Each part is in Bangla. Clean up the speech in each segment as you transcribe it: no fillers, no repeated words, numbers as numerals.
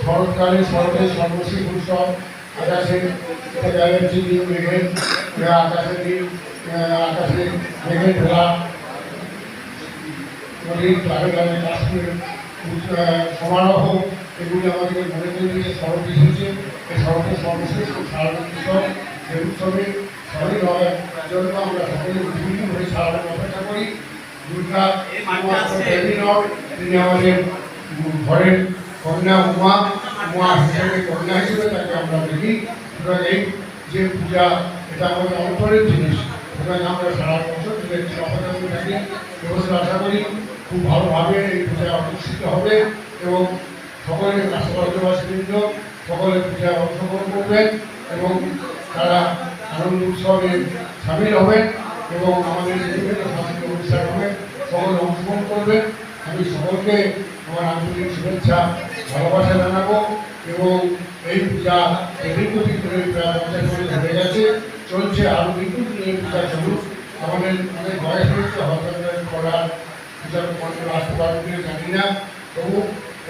শরৎকালে শরতের সর্বশেষ উৎসব আকাশে মেঘের আকাশে মেঘের ঢোলা নদীর গ্রামে গ্রামে কাশ্মীর সমারোহ এগুলি আমাদেরকে মনে করে দিয়ে শরৎ এসেছে। এই শরতের সর্বশেষ শারদীয় উৎসব, এই উৎসবে শরীর হওয়ার জন্য আমরা সকলে বিভিন্নভাবে সারা অপেক্ষা করি। দুর্গা দেবী নয়, তিনি আমাদের ঘরের কন্যা উমা হিসেবে কন্যা হিসেবে তাকে আমরা দেখি। সুতরাং এই যে পূজা, এটা আমাদের অন্তরের জিনিস। সুতরাং আমরা সারা বছর অপেক্ষা করে থাকি। এবছর আশা করি খুব ভালোভাবে এই পূজা অনুষ্ঠিত হবে এবং সকলে রাষ্ট্রবাসীবৃন্দ সকলে পূজায় অংশগ্রহণ করবেন এবং তারা আনন্দ উৎসবে সামিল হবেন এবং আমাদের বিভিন্ন সাংস্কৃতিক অনুষ্ঠান হবে, সকলে অংশগ্রহণ করবেন। আমি সকলকে আমার আন্তরিক শুভেচ্ছা ভালোবাসা জানাবো এবং এই পূজা দীর্ঘদিন ধরে প্রায় 50 বছর ধরে গেছে, চলছে। আরও দীর্ঘদিন এই পূজা চলুক। আমাদের অনেক বয়স হয়েছে হস্তকার করার, হিসাবে মন্ত্রী আসতে পারবে কিনা জানি না, তবু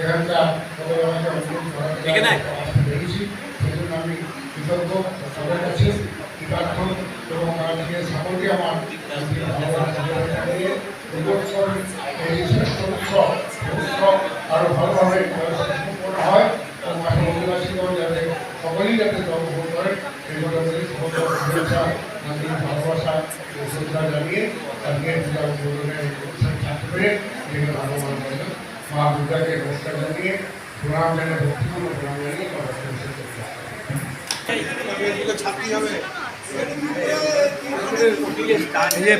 এখানকার সবাই আমাকে অনুরোধ আসতে দেখেছি, সেই জন্য আমি কৃতজ্ঞ সবার কাছে কৃতার্থ এবং আজকে সকলকে আমার জানিয়ে এই শ্রেষ্ঠ উৎসব আরও ভালোভাবে সম্পন্ন হয় এবং মাসে অধিবাসীগণ যাতে সকলেই যাতে জন্মগ্রহণ করেন এই জন্য সমস্ত শুভেচ্ছা ভালোবাসা শ্রদ্ধা জানিয়ে আজকে পূজা উদ্বোধনের অনুষ্ঠান থাকতে পেরে নিজেকে ভালোবাসা করেন মা দুর্গাকে নমস্কার জানিয়ে প্রণাম জানিয়ে ভক্তিপূর্ণ প্রণাম জানিয়ে ছাত্রী হবে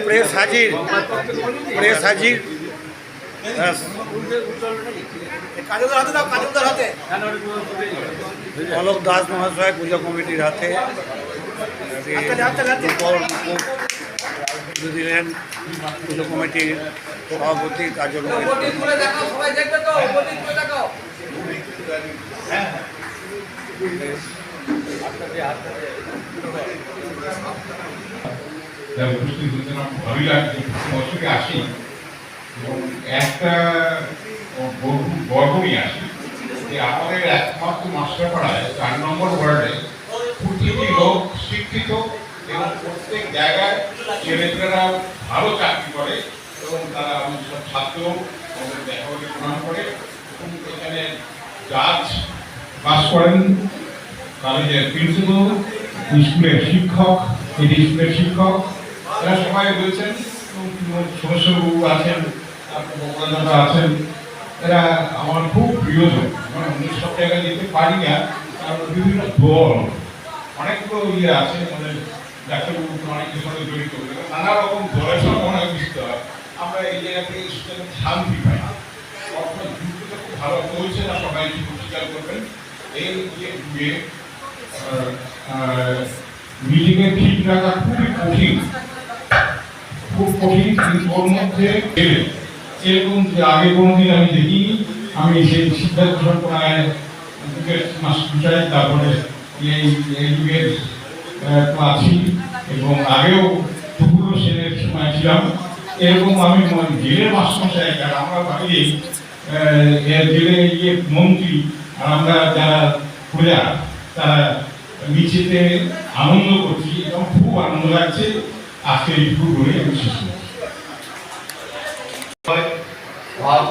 প্রেস হাজির অলোক দাস মহাশয় পুজো কমিটির হাতে দিলেন পুজো কমিটির সভাপতি কাজল উপস্থিত হতে আমার ভালোই লাগছে, বছরে আসি এবং একটা গর্ব নিয়ে আসি যে আমাদের একমাত্র মাস্টারপাড়ায় 4 নম্বর ওয়ার্ডে প্রতিটি লোক শিক্ষিত এবং প্রত্যেক জায়গায় ছেলেমেয়েরা ভালো চাকরি করে এবং তারা আমাদের সব ছাত্র আমাদের দেখা হলে প্রণাম করে এবং এখানে জাজ পাস করেন, কলেজের প্রিন্সিপাল, স্কুলের শিক্ষক, এটি স্কুলের শিক্ষক, এরা সবাই রয়েছেন, সদস্যবাবু আছেন, বক্তারা আছেন, এরা আমার খুব প্রিয়জন। আমার অন্য সব জায়গায় যেতে পারি না, কারণ বিভিন্ন দল অনেকগুলো আছে, আমাদের ডাক্তারবাবু অনেকের সঙ্গে জড়িত, নানা রকম দলের সঙ্গে অনেক মিশতে হয়। আমরা এই জায়গাতে শান্তি পাই, অর্থাৎ যুদ্ধটা খুব ভালো চলছে না, সবাই স্বীকার করবেন। এই যে নিজেকে ঠিক রাখা খুবই কঠিন, খুব কঠিন, কিন্তু ওর মধ্যে গেলে এরকম যে আগে কোনোদিন আমি দেখিনি। আমি সেই সিদ্ধান্ত সম্প্রদায় চাই, তারপরে এই যুগের আছি এবং আগেও টুকুরো সেনের সময় ছিলাম। এরকম আমি জেলের মাস্টারমশাই, কারণ আমরা ভাবি জেলে গিয়ে মন্ত্রী আর আমরা যারা প্রজা তারা নিচেতে আনন্দ করছি এবং খুব আনন্দ লাগছে। আজকে এইটুকু বলে আমি শেষ করছি।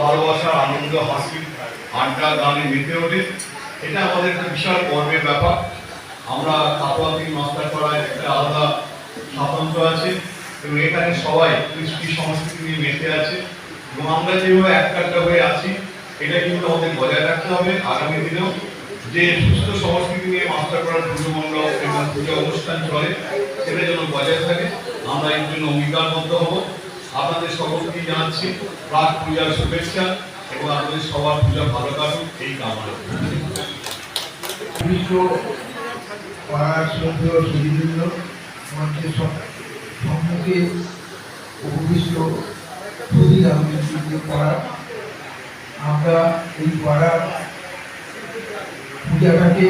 ভালোবাসার আনন্দ, হাসি, আড্ডা, গানে মেতে ওঠে, এটা আমাদের একটা বিশাল গর্বের ব্যাপার। আমরা কাটোয়াতি মাস্টারপাড়ায় একটা আলাদা স্বাতন্ত্র্য আছে এবং এখানে সবাই কৃষ্টি সংস্কৃতি নিয়ে মেতে আছে এবং আমরা যেভাবে একটা হয়ে আছি এটা কিন্তু আমাদের বজায় রাখতে হবে আগামী দিনেও, যে সুস্থ সংস্কৃতি নিয়ে মাস্টারপাড়ার পুজো মণ্ডপ এবং পুজো অনুষ্ঠান চলে সেটা যেন বজায় থাকে। আমরা এর জন্য অঙ্গীকারবদ্ধ হব। আপনাদের সকলকে জানাচ্ছি প্রাক পূজার শুভেচ্ছা এবং আপনাদের সবার পূজা ভালো কাটুক এই কামনা। পাড়ার শ্রদ্ধেয় সুদীবৃন্দ, মঞ্চের সম্মুখে উপবিষ্ট খুবই পাড়া, আমরা এই পাড়ার পূজাটাকে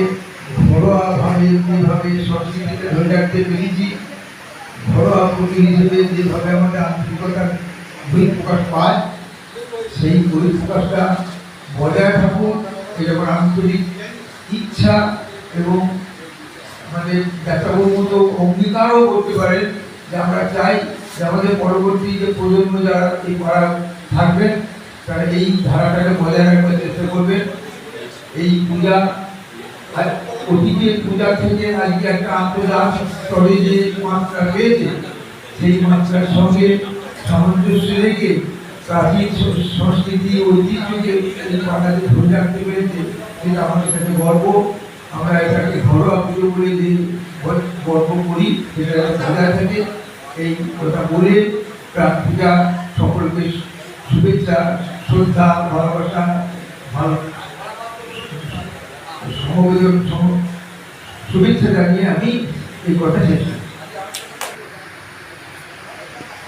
ঘরোয়াভাবে যেভাবে সংস্কৃতিতে ধরে রাখতে পেরেছি, ঘরোয়া পুজো হিসেবে যেভাবে আমাদের আন্তরিকতার বহিঃপ্রকাশ পায়, সেই বহিঃপ্রকাশটা বজায় থাকুক এরকম আন্তরিক ইচ্ছা এবং আমাদের ডাক্তারবাবুর মতো অঙ্গীকারও করতে পারেন যে আমরা চাই যে আমাদের পরবর্তী যে প্রজন্ম যারা এই পাড়া থাকবেন তারা এই ধারাটাকে বজায় রাখবার চেষ্টা করবেন। এই পূজা অতীতের পূজা থেকে আজকে একটা আন্তর্জাতিক স্তরে যে মাত্রা পেয়েছে সেই মাত্রার সঙ্গে সামঞ্জস্য রেখে প্রাচীন সংস্কৃতি ঐতিহ্যকে এই পাড়াতে ধরে রাখতে পেরেছে, সেটা আমাদের কাছে গর্ব। আমরা এটাকে ঘরোয়া পুজো বলে যে গর্ব করি সেটা বজায় থাকে। এই কথা বলে প্রাক পূজা সকলকে শুভেচ্ছা, শ্রদ্ধা, ভালোবাসা, ভালো সমবেদন শুভেচ্ছা জানিয়ে আমি এই কথা শেষ করি।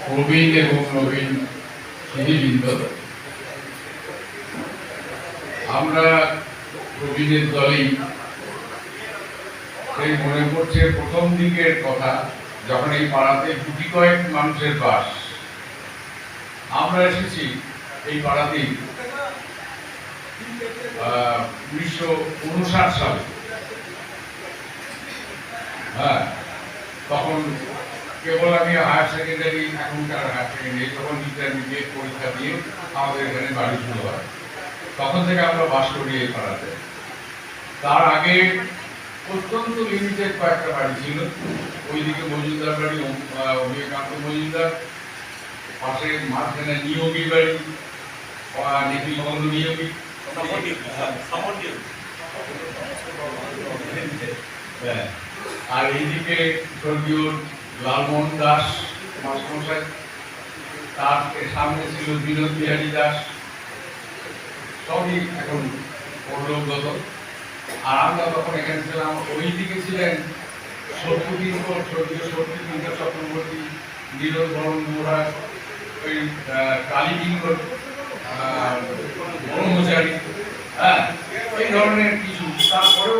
প্রবীণ এবং নবীন সুধীবৃন্দ, আমরা প্রবীণের দলেই এই মনে পড়ছে প্রথম দিকের কথা, যখন এই পাড়াতে গুটি কয়েক মানুষের বাস। আমরা এসেছি এই পাড়াতেই 1959 সালে, হ্যাঁ, তখন কেবল আমি হায়ার সেকেন্ডারি, এখনকার হায়ার সেকেন্ডারি, তখন ইন্টারমিডিয়েট পরীক্ষা দিয়ে আমাদের এখানে বাড়ি শুরু হয়। তখন থেকে আমরা বাস করি এই পাড়াতে। তার আগে অত্যন্ত লিমিটেড কয়েকটা বাড়ি ছিল। ওইদিকে মজুমদার বাড়ি, অভিকান্ত মজুমদার, পাশে মাঝখানে নিয়োগী বাড়ি, নিখিল বন্ধু নিয়োগী, আর এইদিকে স্বর্গীয় লালমোহন দাস মাস্টারমশাই, তার সামনে ছিল বিনোদ বিহারী দাস, সবই এখন পরলোকগত। আর আমরা তখন এখানে ছিলাম। ওই দিকে ছিলেন স্বর্গীয় শক্তিকিঙ্কর চক্রবর্তী, নীরজ বরণ মহারাজ, ওই কালীকিঙ্কর ব্রহ্মচারী, হ্যাঁ, এই ধরনের কিছু। তারপরেও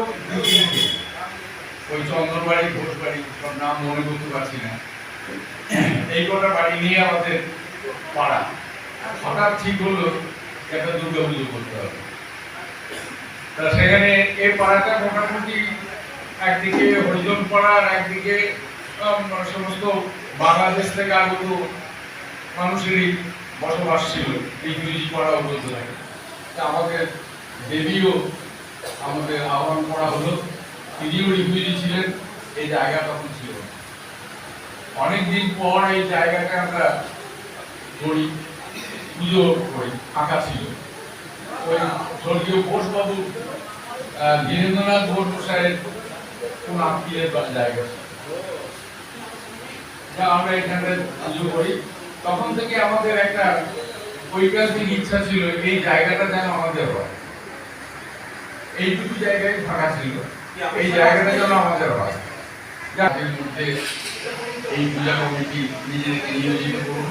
ওই চন্দ্রবাড়ি, ঘোষবাড়ি, সব নাম মনে করতে পারছি না, এই কটা বাড়ি নিয়ে আমাদের পাড়া। হঠাৎ ঠিক হলো একটা দুর্গা পুজো করতে হবে। তা সেখানে এই পাড়াটা মোটামুটি একদিকে হরিজন পাড়া, আর একদিকে সমস্ত বাংলাদেশ থেকে আগত মানুষেরই বসবাস ছিল। এই দুই পাড়াও বলতে থাকে। তা আমাদের দেবীও আমাদের আহ্বান করা হলো, তিনিও রিফিউজি ছিলেন। এই জায়গা তখন ছিল অনেকদিন পর এই জায়গাটা আমরা করি, পুজো করি, ফাঁকা ছিল। ওই স্বর্গীয় ঘোষবাবু, ধীরেন্দ্রনাথ ঘোষ মশাইয়ের কোন আত্মীয়ের জায়গা যা আমরা এখানে পুজো করি। তখন থেকে আমাদের একটা ঐকান্তিক ইচ্ছা ছিল এই জায়গাটা যেন আমাদের হয়। এইটুকু জায়গায় ফাঁকা ছিল, এই জায়গাটা যেন আমাদের হয়। যাদের মধ্যে এই পূজা কমিটি নিজেদেরকে নিয়োজিত করুন।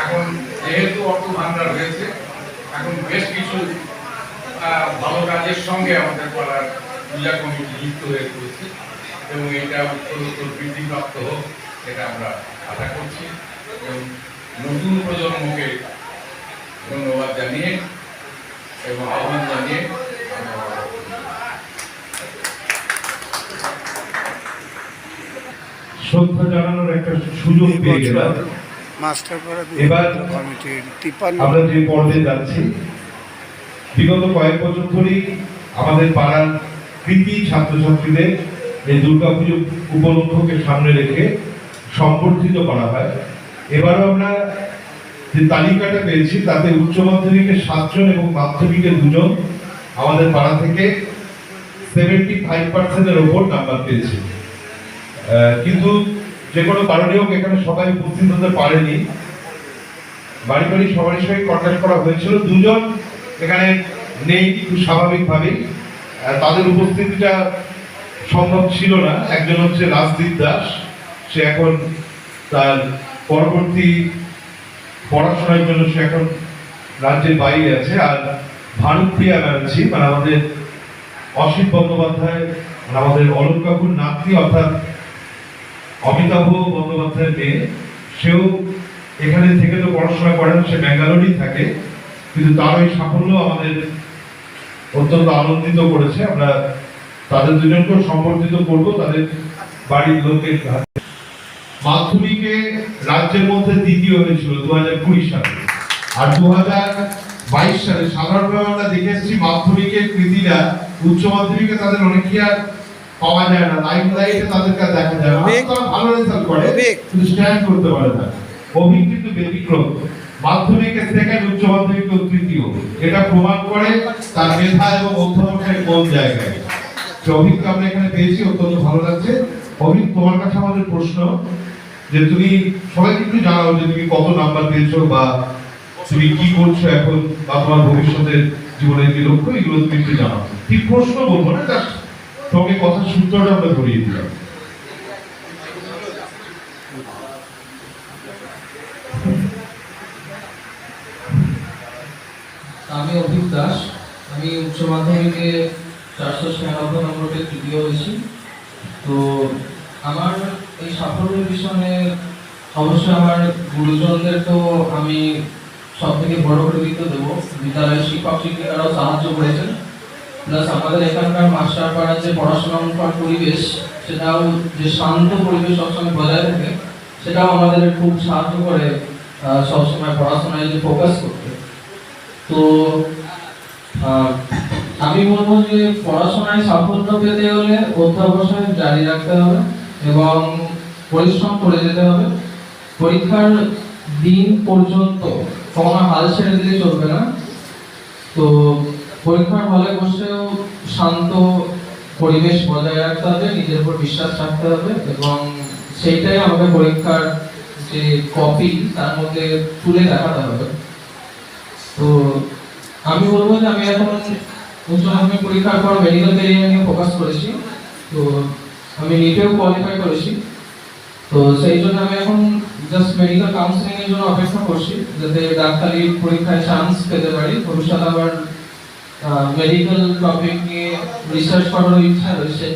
এখন যেহেতু অর্থ ভান্ডার হয়েছে, এখন বেশ কিছু ভালো কাজের সঙ্গে আমাদের পাড়ার পূজা কমিটি যুক্ত হয়ে পড়েছে, এবং এটা উত্তরোত্তর বৃদ্ধিপ্রাপ্ত হোক এটা আমরা আশা করছি। এবং নতুন প্রজন্মকে ধন্যবাদ জানিয়ে এবং আহ্বান জানিয়ে শ্রদ্ধা জানানোর একটা সুযোগ পেয়ে গেলাম। মাস্টারপাড়া এবার কমিটির 53 আমরা যে পর্বে যাচ্ছি, বিগত কয়েক বছর ধরেই আমাদের পাড়ার কৃতি ছাত্রছাত্রীদের এই দুর্গাপুজো উপলক্ষকে সামনে রেখে সম্বর্ধিত করা হয়। এবারও আমরা যে তালিকাটা পেয়েছি তাতে উচ্চ মাধ্যমিকে 7 জন এবং মাধ্যমিকে 2 জন আমাদের পাড়া থেকে 75% ওপর নাম্বার পেয়েছে। কিন্তু যে কোনো কারণে হোক এখানে সবাই উপস্থিত হতে পারেনি। বাড়ি বাড়ি সবারই সঙ্গে কন্ট্যাক্ট করা হয়েছিল। 2 জন এখানে নেই, খুব স্বাভাবিকভাবেই তাদের উপস্থিতিটা সম্ভব ছিল না। একজন হচ্ছে রাজদীপ দাস, সে এখন তার পরবর্তী পড়াশোনার জন্য সে এখন রাজ্যের বাইরে আছে। আর ভানুপ্রিয়া ব্যানার্জি, মানে আমাদের অসিত বন্দ্যোপাধ্যায়, মানে আমাদের অলোক কাকুর নাতনি অর্থাৎ অমিতাভ বন্দ্যোপাধ্যায়ের মেয়ে, সেও এখানে থেকে তো পড়াশোনা করেন, সে ব্যাঙ্গালোরেই থাকে, কিন্তু তার ওই সাফল্য আমাদের অত্যন্ত আনন্দিত করেছে। আমরা তাদের দুজনকেও সম্বর্ধিত করব তাদের বাড়ির লোকের হাতে। মাধ্যমিকে রাজ্যের মধ্যে দ্বিতীয় হয়েছিল 2020 সালে, আর 2022 সালে সাধারণভাবে আমরা দেখে এসেছি মাধ্যমিকের কৃতিরা উচ্চ মাধ্যমিকে তাদের অনেকেই আর পাওয়া যায় না, লাইভ লাইটে তাদেরকে দেখা যায় না। তারা ভালো রেজাল্ট করে কিন্তু স্ট্যান্ড করতে পারে না। অভিক কিন্তু ব্যতিক্রম, মাধ্যমিকে সেকেন্ড, উচ্চ মাধ্যমিকে তৃতীয়। এটা প্রমাণ করে তার মেধা এবং অধ্যয়নের কোন জায়গায়। অভিককে আমরা এখানে পেয়েছি, অত্যন্ত ভালো লাগছে। অভিক, তোমার কাছে আমাদের প্রশ্ন যে তুমি সবাইকে একটু জানাও যে তুমি কত নাম্বার পেয়েছো, বা তুমি কি করছো এখন, বা তোমার ভবিষ্যতের জীবনের কি লক্ষ্য, এগুলো তুমি একটু জানাও। ঠিক প্রশ্ন বলবো না, জাস্ট তোমাকে কথার সূত্রটা আমরা ধরিয়ে দিলাম। আমি অভিক দাস, আমি উচ্চ মাধ্যমিকে 496 নম্বরে তৃতীয় হয়েছি। তো আমার এই সাফল্যের পিছনে অবশ্যই আমার গুরুজনদের তো আমি সব থেকে বড় কৃতিত্ব দেবো, বিদ্যালয়ের শিক্ষক শিক্ষিকারাও সাহায্য করেছেন, প্লাস আমাদের এখানকার মাস্টার পাড়ার যে পড়াশোনার পরিবেশ, সেটাও যে শান্ত পরিবেশ সবসময় বজায় থাকে, সেটাও আমাদের খুব সাহায্য করে সবসময় পড়াশোনায় যে ফোকাস করতে। তো আমি বলবো যে পড়াশোনায় সাফল্য পেতে হলে অধ্যাবসায় জারি রাখতে হবে এবং পরিশ্রম করে যেতে হবে। পরীক্ষার দিন পর্যন্ত কখনো হাল ছেড়ে দিলে চলবে না। তো পরীক্ষার হলে বসেও শান্ত পরিবেশ বজায় রাখতে হবে, নিজের উপর বিশ্বাস রাখতে হবে এবং সেইটাই আমাকে পরীক্ষার যে কপি তার মধ্যে তুলে দেখাতে হবে। তো আমি বলবো যে আমি এখন উচ্চ মাধ্যমিক পরীক্ষার পর মেডিকেল ক্যারিয়ার নিয়ে ফোকাস করেছি। তো আমি নিটেও কোয়ালিফাই করেছি। তো সেই জন্য আমি এখন জাস্ট মেডিকেল কাউন্সিলিং এর জন্য অপেক্ষা করছি, যাতে ডাক্তারি পরীক্ষায় চান্স পেতে পারি। ভবিষ্যতে আবার মেডিকেল টপিক নিয়ে রিসার্চ করার ইচ্ছা রয়েছে।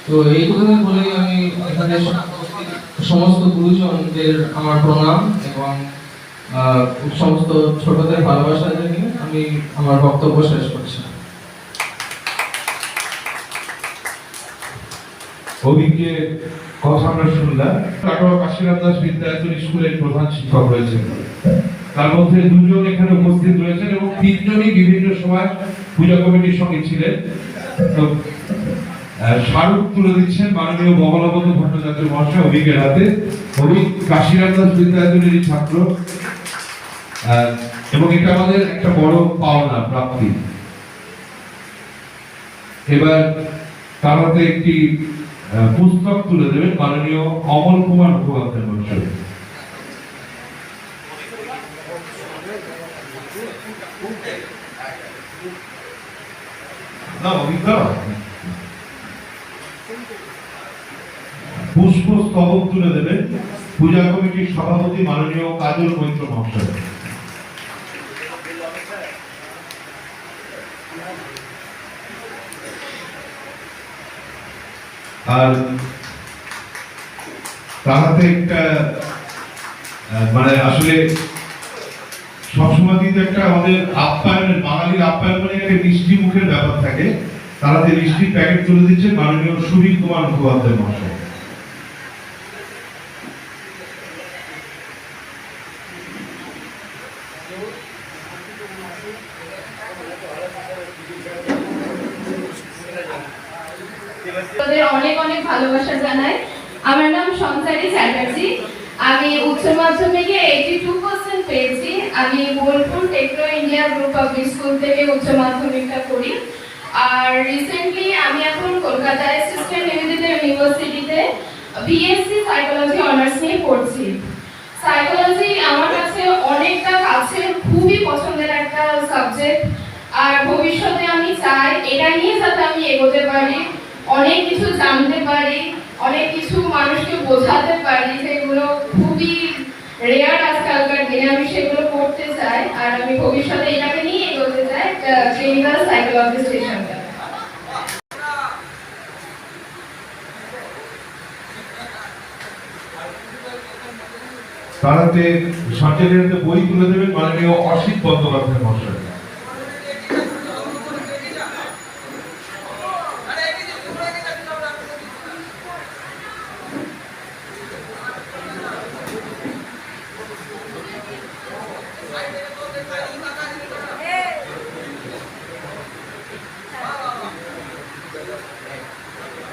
তো এইটুকু বলেই আমি এখানে সমস্ত গুরুজনদের আমার প্রণাম এবং সমস্ত ছোটদের ভালোবাসা জানিয়ে আমি আমার বক্তব্য শেষ করছি। অভিজ্ঞের কথা আমরা শুনলাম। কাটোয়া কাশীরাম দাস বিদ্যায়তন স্কুলের প্রধান শিক্ষক রয়েছেন, তার মধ্যে দুজন এখানে উপস্থিত রয়েছেন এবং তিনজনই বিভিন্ন সময় পূজা কমিটির সঙ্গে ছিলেন। তো স্মারক তুলে দিচ্ছেন মাননীয় বগলবন্ধু ভট্টাচার্য মহাশয় অভিজ্ঞের হাতে। অভিজ্ঞ কাশীরাম দাস বিদ্যায়তনেরই ছাত্র এবং এটা আমাদের একটা বড় পাওনা প্রাপ্তি। এবার তার হাতে একটি পুস্তক তুলে দেবেন মাননীয় অমল কুমার মুখোপাধ্যায় মহাশয়। পুষ্পস্তবক তুলে দেবেন পূজা কমিটির সভাপতি মাননীয় কাজল মৈত্র মহাশয়। আর তার হাতে একটা মানে আসলে সবসময় কিন্তু একটা আমাদের আপ্যায়নের, বাঙালির আপ্যায়ন মানে একটা মিষ্টি মুখের ব্যাপার থাকে। তার হাতে মিষ্টির প্যাকেট তুলে দিচ্ছেন মাননীয় সুবীর কুমার মুখোপাধ্যায় মহাশয়। অনেক অনেক ভালোবাসা জানাই। আমার নাম সঞ্চারী চ্যাটার্জি। আমি উচ্চ মাধ্যমিকে 82% পেয়েছি। আমি Bolpur Techno India Group public school থেকে উচ্চ মাধ্যমিকটা করি। আর রিসেন্টলি আমি এখন কলকাতায় সিস্টার নিবেদিতা ইউনিভার্সিটিতে বিএসসি সাইকোলজি অনার্স নিয়ে পড়ছি। সাইকোলজি আমার কাছে অনেকটা কাছের, খুবই পছন্দের একটা সাবজেক্ট। আর ভবিষ্যতে আমি চাই এটা নিয়ে যাতে আমি এগোতে পারি, অনেক কিছু জানতে পারি, অনেক কিছু মানুষকে বোঝাতে পারি, যেগুলো খুবই রেয়ার আজকালকার দিনে। আমি সেগুলো করতে চাই আর আমি ভবিষ্যতে এটাকে নিয়ে এগোতে চাই, ক্লিনিক্যাল সাইকোলজিস্ট হিসেবে। তার হাতে সঞ্চারের হাতে বই তুলে দেবেন মাননীয় অসিত বন্দ্যোপাধ্যায় মহাশয়।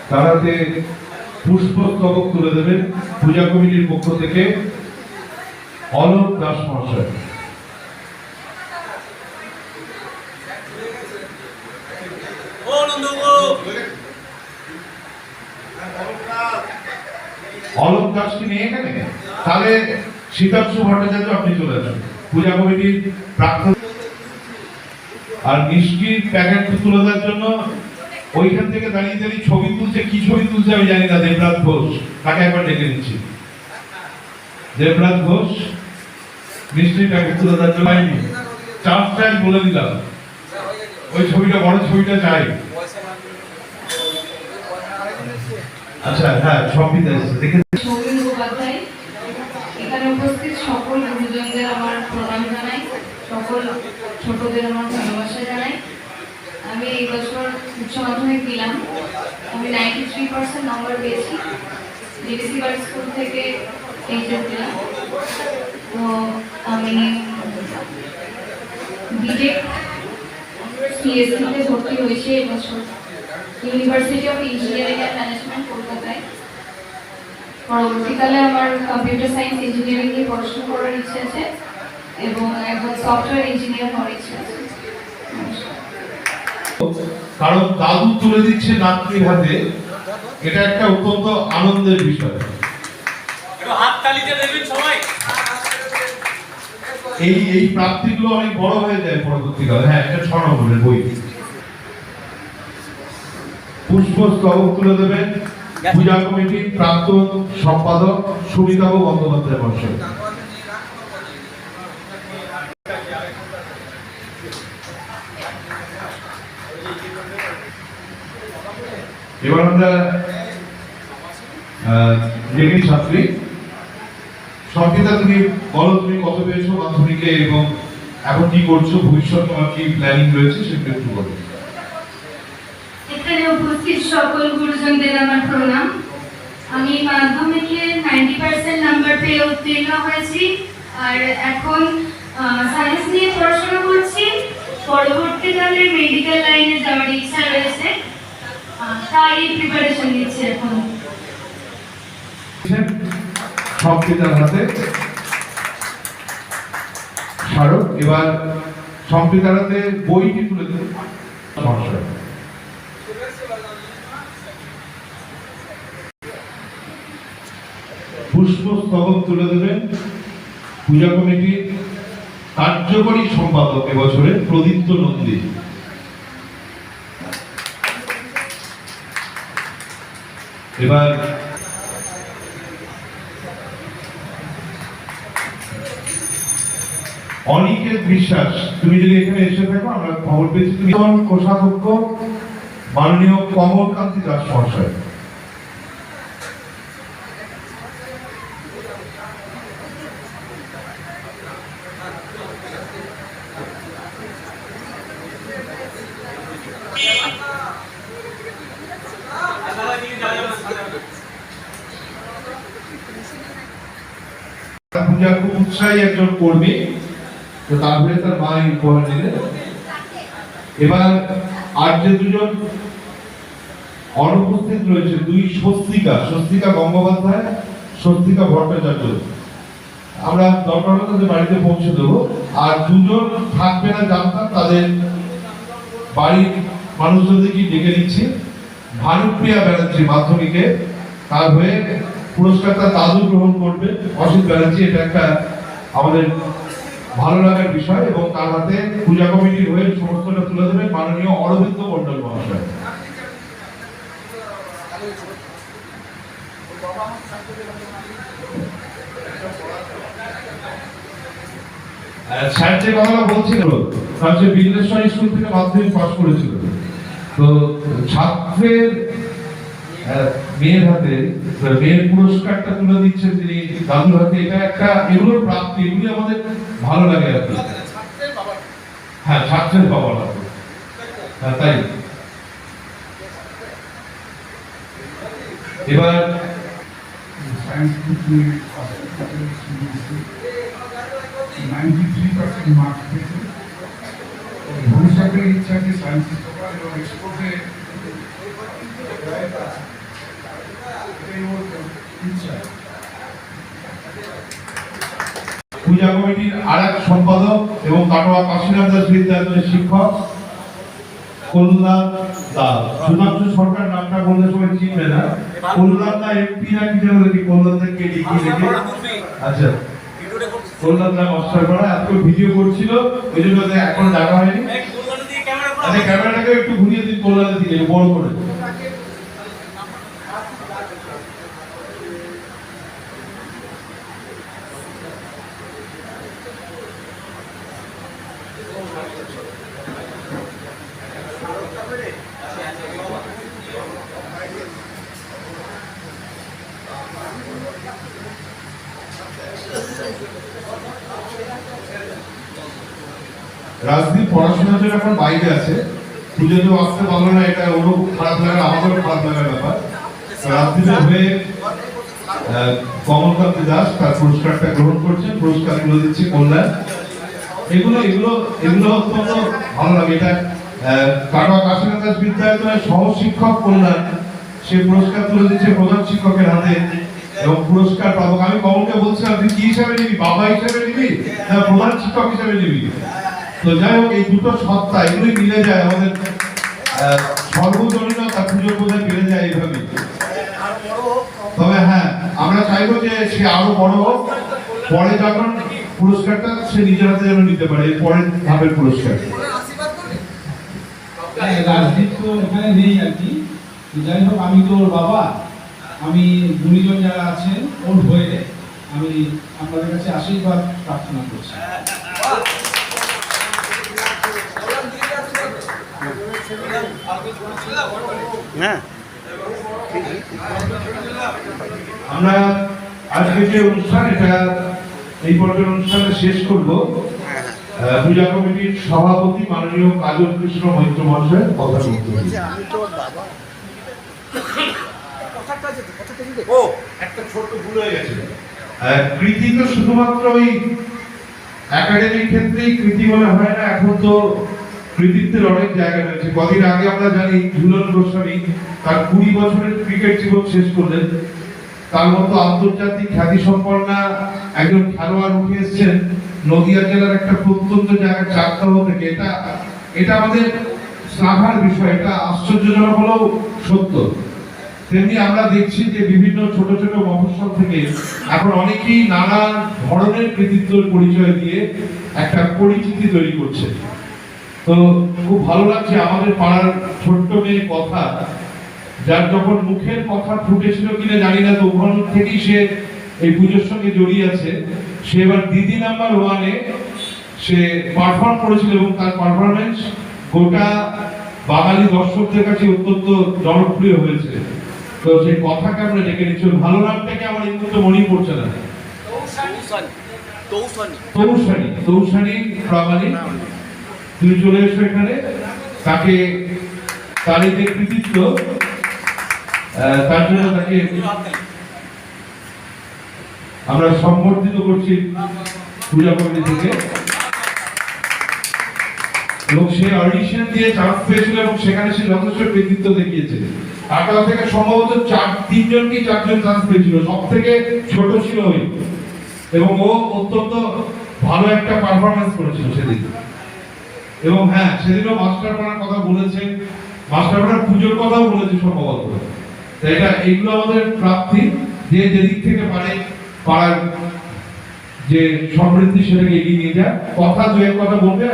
তার হাতে পুষ্পস্তবক তুলে দেবেন পূজা কমিটির পক্ষ থেকে অলোক দাস মহাশয়। অলোক দাসকে নিয়ে এখানে তাহলে শীতাংশু ভট্টাচার্য আপনি চলে আসুন, পূজা কমিটির প্রাক্তন। আর মিষ্টির প্যাকেট তুলে দেওয়ার জন্য ওইখান থেকে দাঁড়িয়ে দাঁড়িয়ে ছবি তুলছে, কি ছবি তুলছে আমি জানি না, দেবরাজ ঘোষ, তাকে একবার ডেকে নিচ্ছি। দেবরাজ ঘোষ মিষ্টির প্যাকেট তুলে দেওয়ার জন্য পাইনি, চান্সটা বলে দিলাম, ওই ছবিটা, বড় ছবিটা চাই। আচ্ছা, হ্যাঁ, সঙ্গীত আছে দেখে। এখানে উপস্থিত সকল গুরুজনদের আমার প্রণাম। ছোটদের আমার ভালোবাসা জানাই। আমি এই বছর উচ্চ মাধ্যমিক দিলাম, আমি 93% নম্বর পেয়েছি। ডিবিসি গার্লস স্কুল থেকে এইচএস দিলাম। তো আমি বিটেক সিএসসিতে ভর্তি হয়েছি এবছর university of engineering and management কলকাতায়। পরবর্তীকালে আমার কম্পিউটার সায়েন্স ইঞ্জিনিয়ারিং নিয়ে পড়াশোনা করার ইচ্ছে আছে এবং একজন সফটওয়্যার ইঞ্জিনিয়ার হওয়ার ইচ্ছে আছে। কারণ দাদু তুলে দিচ্ছে নাতনির হাতে, এটা একটা অত্যন্ত আনন্দের বিষয়। এই প্রাপ্তিগুলো অনেক বড় হয়ে যায় পরবর্তীকালে। হ্যাঁ, এটা 6 নম্বরের বই। পুষ্পস্তবক তুলে দেবেন পূজা কমিটির প্রাক্তন সম্পাদক সুমিতাভ বন্দ্যোপাধ্যায় মহাশয়। এবার আমরা জেনি ছাত্রী সংগীতা, তুমি বলো তুমি কত পেয়েছো মাধ্যমিকে এবং এখন কি করছো, ভবিষ্যৎ তোমার কি প্ল্যানিং রয়েছে সেটা একটু বলো। এখানে উপস্থিত সকল গুরুজনদের আমার প্রণাম। আমি মাধ্যমিকে 90% নাম্বার পেয়ে উত্তীর্ণ হয়েছি আর এখন সায়েন্স নিয়ে পড়াশোনা করছি। পরবর্তীকালে মেডিকেল লাইনে যাওয়ার ইচ্ছা রয়েছে, তাই প্রিপারেশন নিচ্ছি এখন। সংগীতার হাতে স্মারক। এবার সংগীতার হাতে বইটি তুলে দেবে মহাশয়। পুষ্পস্তবক তুলে দেবেন পূজা কমিটির কার্যকরী সম্পাদক এবছরের প্রদীপ্ত নন্দী। এবার অনিকেত বিশ্বাস, তুমি যদি এখানে এসে থাকো, আমরা খবর পেয়েছি তুমি কোষাধ্যক্ষ মাননীয় কমলকান্তি দাস মহাশয়। পূজা খুব উৎসাহী একজন কর্মী, তো তারপরে তার মা উপহার দিলেন। এবার আর যে দুজন অনুপস্থিত রয়েছে, দুই স্বস্তিকা গঙ্গোপাধ্যায়, স্বস্তিকা ভট্টাচার্য, আমরা দরকার হলে তাদের বাড়িতে পৌঁছে দেবো। আর দুজন থাকবে না জানতাম, তাদের বাড়ির মানুষজনদেরকে ডেকে দিচ্ছি। ভানুপ্রিয়া ব্যানার্জি মাধ্যমিকে, তার হয়ে পুরস্কারটা দাদু গ্রহণ করবে অসিত ব্যানার্জি। এটা একটা আমাদের ভালো লাগার বিষয় এবং তার হাতে পূজা কমিটির হয়ে সমস্তটা তুলে দেবেন মাননীয় অরবিন্দ মন্ডল মহাশয়। স্যার যে কথাটা বলছিল, তার যে বিঘ্নেশ্বর স্কুল থেকে মাধ্যমিক পাস করেছিল, তো ছাত্রের মেয়ের হাতে মেয়ের পুরস্কারটা তুলে দিচ্ছে তিনি দাদুর হাতে। এটা একটা, এগুলোর প্রাপ্তি, এগুলি আমাদের ভালো লাগে আর কি। হ্যাঁ, ছাত্রের বাবার হাতে। হ্যাঁ, তাই। এবার সায়েন্স 93% মার্কস পেয়েছে। ভবিষ্যতের ইচ্ছা আছে সায়েন্স এবং এক্সপোর্টে পূজা কমিটির আর এক সম্পাদক এবং কাটোয়া কাশীনাথ দাস বিদ্যালয়ের শিক্ষক কল্যাণ দাস। সুধাংশু সরকার নামটা বললে সবাই চিনবে না। কল্যাণ দা এমপি না কি যেন দেখি, কল্যাণ দা কে লিখি লিখে। আচ্ছা, কল্যাণ দা মাস্টার করা এত ভিডিও করছিল, ওই জন্য এখন ডাকা হয়নি। আচ্ছা, ক্যামেরাটাকে একটু ঘুরিয়ে দিন কল্যাণের দিকে বড় করে। রাজদীপ পড়াশোনার জন্য এখন বাইরে আছে, পুজোতেও আসতে পারলো না, এটা ওরও খুব খারাপ লাগে, আমাদেরও খারাপ লাগার ব্যাপার। রাজদীপের হয়ে কমলকান্ত দাস তার পুরস্কারটা গ্রহণ করছেন, পুরস্কার তুলে দিচ্ছে কল্যাণ। এগুলো এগুলো এগুলো অত্যন্ত ভালো লাগে। এটা কাটোয়া কাশীনাথ দাস বিদ্যালয়ের সহশিক্ষক কল্যাণ, সে পুরস্কার তুলে দিচ্ছে প্রধান শিক্ষকের হাতে এবং পুরস্কার পাবো। আমি কমলকে বলছিলাম তুই কি হিসাবে নিবি, বাবা হিসাবে নিবি না প্রধান শিক্ষক হিসাবে নিবি? তো যাই হোক, এই দুটো সত্তা এগুলোই মিলে যায়, আমাদের সর্বজনীনতা পুজোর বোধহয় বেড়ে যায় এইভাবে। তবে হ্যাঁ, আমরা চাইবো যে সে আরো বড় হোক, পরে যখন পুরস্কারটা সে নিজের হাতে যেন নিতে পারে, এর পরের ধাপের পুরস্কার। রাজদীপ তো এখানে নেই আর কি, যাই হোক আমি তো ওর বাবা, আমি গুণীজন যারা আছেন ওর হয়ে আমি আপনাদের কাছে আশীর্বাদ প্রার্থনা করছি। হ্যাঁ, আমরা আজকে যে অনুষ্ঠান, এটা এই পর্বের অনুষ্ঠানটা শেষ করব পূজা কমিটির সভাপতি মাননীয় কাজল কৃষ্ণ মৈত্র মহাশয়ের কথা বলতে। ও একটা ছোট্ট ভুল হয়ে গেছে, কৃতি তো শুধুমাত্র ওই একাডেমিক ক্ষেত্রেই কৃতি বলে হয় না, এখন তো কৃতিত্বের অনেক জায়গা রয়েছে। কদিন আগে আমরা জানি ঝুলন গোস্বামী তার 20 বছরের ক্রিকেট জীবন শেষ করলেন। তার মতো আন্তর্জাতিক খ্যাতি সম্পন্না একজন খেলোয়াড় উঠে এসেছেন নদিয়া জেলার একটা প্রত্যন্ত জায়গা চাকদাহ থেকে। এটা আমাদের শ্লাঘার বিষয়, এটা আশ্চর্যজনক হলেও সত্য। তেমনি আমরা দেখছি যে বিভিন্ন ছোট ছোট মফস্বল থেকে এখন অনেকেই নানা ধরনের কৃতিত্বের পরিচয় দিয়ে একটা পরিচিতি তৈরি করছে। তো খুব ভালো লাগছে আমাদের পাড়ার ছোট্ট মেয়ে কথা, যার যখন মুখের কথা ফুটেছিল কিনা জানি না, তো ওখান থেকেই সে এই পুজোর সঙ্গে জড়িয়ে আছে। সে এবার দিদি নাম্বার 1-এ সে পারফর্ম করেছিল এবং তার পারফরমেন্স গোটা বাঙালি দর্শকদের কাছে অত্যন্ত জনপ্রিয় হয়েছে। তো সেই কথাকে আমরা ডেকে নিচ্ছি, ভালো নামটাকে আমার এই মুহূর্তে মনেই পড়ছে না, তৌসানি প্রামাণিক। তুমি চলে এসো এখানে, তাকে তার এই যে কৃতিত্ব, তার জন্য তাকে আমরা সম্বর্ধিত করছি পূজা কমিটি থেকে। এবং সে অডিশন দিয়ে চান্স পেয়েছিল এবং সেখানে সে যথেষ্ট কৃতিত্ব দেখিয়েছে। কাটোয়া থেকে সম্ভবত 3জন কি 4জন চান্স পেয়েছিল, সব থেকে ছোট ছিল ওই, এবং ও অত্যন্ত ভালো একটা পারফরমেন্স করেছিল সেদিন। এবং হ্যাঁ, সেদিনও মাস্টারপাড়ার কথা বলেছে, মাস্টারপাড়ার পুজোর কথাও বলেছে সম্ভবত। এটা এইগুলো আমাদের প্রাপ্তি, যে যেদিক থেকে পারে পাড়ার যে সমৃদ্ধি সেটাকে এগিয়ে নিয়ে যায়। কথা দুয়ের কথা বলবে,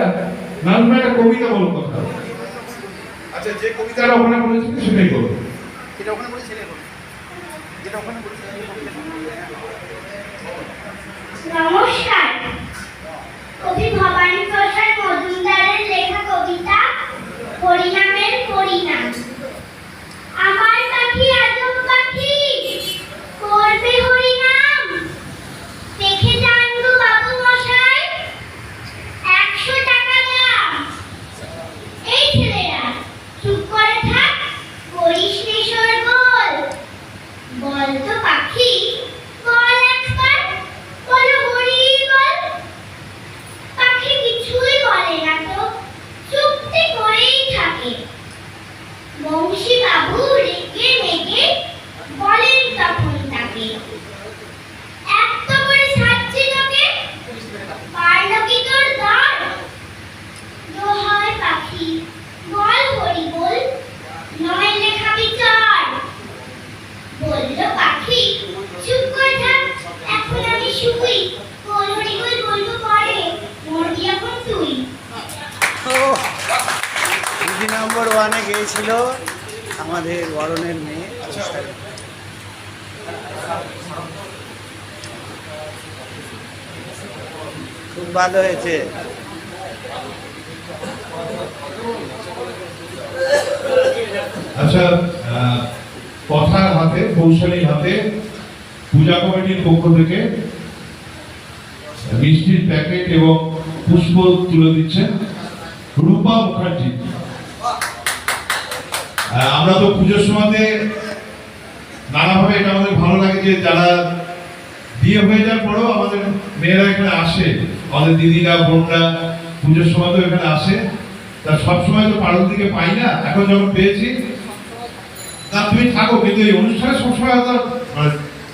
নাজমা একটা কবিতা বলো কথা। আচ্ছা, যে কবিতাটা ওখানে বলেছিল সেটাই বলো। নমস্কার, কবি ভবানী প্রসাদ মজুমদারের লেখা কবিতা হরিনামের পরিণাম। আমার পাখি আজব পাখি করবে হরিনাম, দেখে জানবো বাবু মশাই 100 টাকা দাম। এই ছেলেরা চুপ করে থাক, করিস নি শোরগোল। বল তো পাখি, বল একবার, বলো হরি বল। পাখি কিছুই বলে না তো, চুপটি করেই থাকে। বংশী বাবু রেগে মেগে বলেন তখন তাকে, এত করে সাজছে তোকে, পারল কি তোর দর? দোহাই পাখি, বল হরি বল, নইলে খাবি চর। বলল পাখি, চুপ করে থাক, এখন আমি শুই, বল হরি বল বলবো পরে, মরবি এখন তুই। দিদি নম্বর 1-এ গিয়েছিল আমাদের বরণের মেয়ে। খুব ভালো হয়েছে। আচ্ছা, কথার হাতে, কৌশলীর হাতে পূজা কমিটির পক্ষ থেকে মিষ্টির প্যাকেট এবং পুষ্প তুলে দিচ্ছেন রূপা মুখার্জি। আমরা তো পুজোর সময়তে নানাভাবে এটা আমাদের ভালো লাগে যে যারা বিয়ে হয়ে যাওয়ার পরেও আমাদের মেয়েরা এখানে আসে, আমাদের দিদিরা বোনরা পুজোর সময় তো এখানে আসে। তা সবসময় তো পাড়ার দিকে পাই না, এখন যখন পেয়েছি তা তুমি থাকো, কিন্তু এই অনুষ্ঠানে সবসময় হয়তো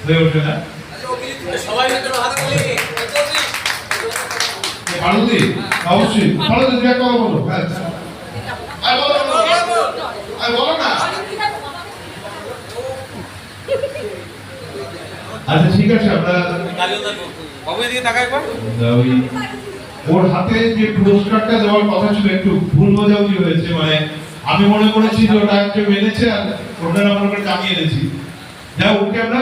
হয়ে ওঠে না। পার্বতী অবশ্যই পার্বতী তুমি একটা কথা বলো। বলো না। আচ্ছা ঠিক আছে, আমরা ওই ওর হাতে যে পুরস্কারটা দেওয়ার কথা ছিল একটু ভুল বোঝাবুঝি হয়েছে, মানে আমি মনে করেছি যে ওটা একটু মেনেছে আর ওটা আমরা জানিয়ে এনেছি। যা ওকে আমরা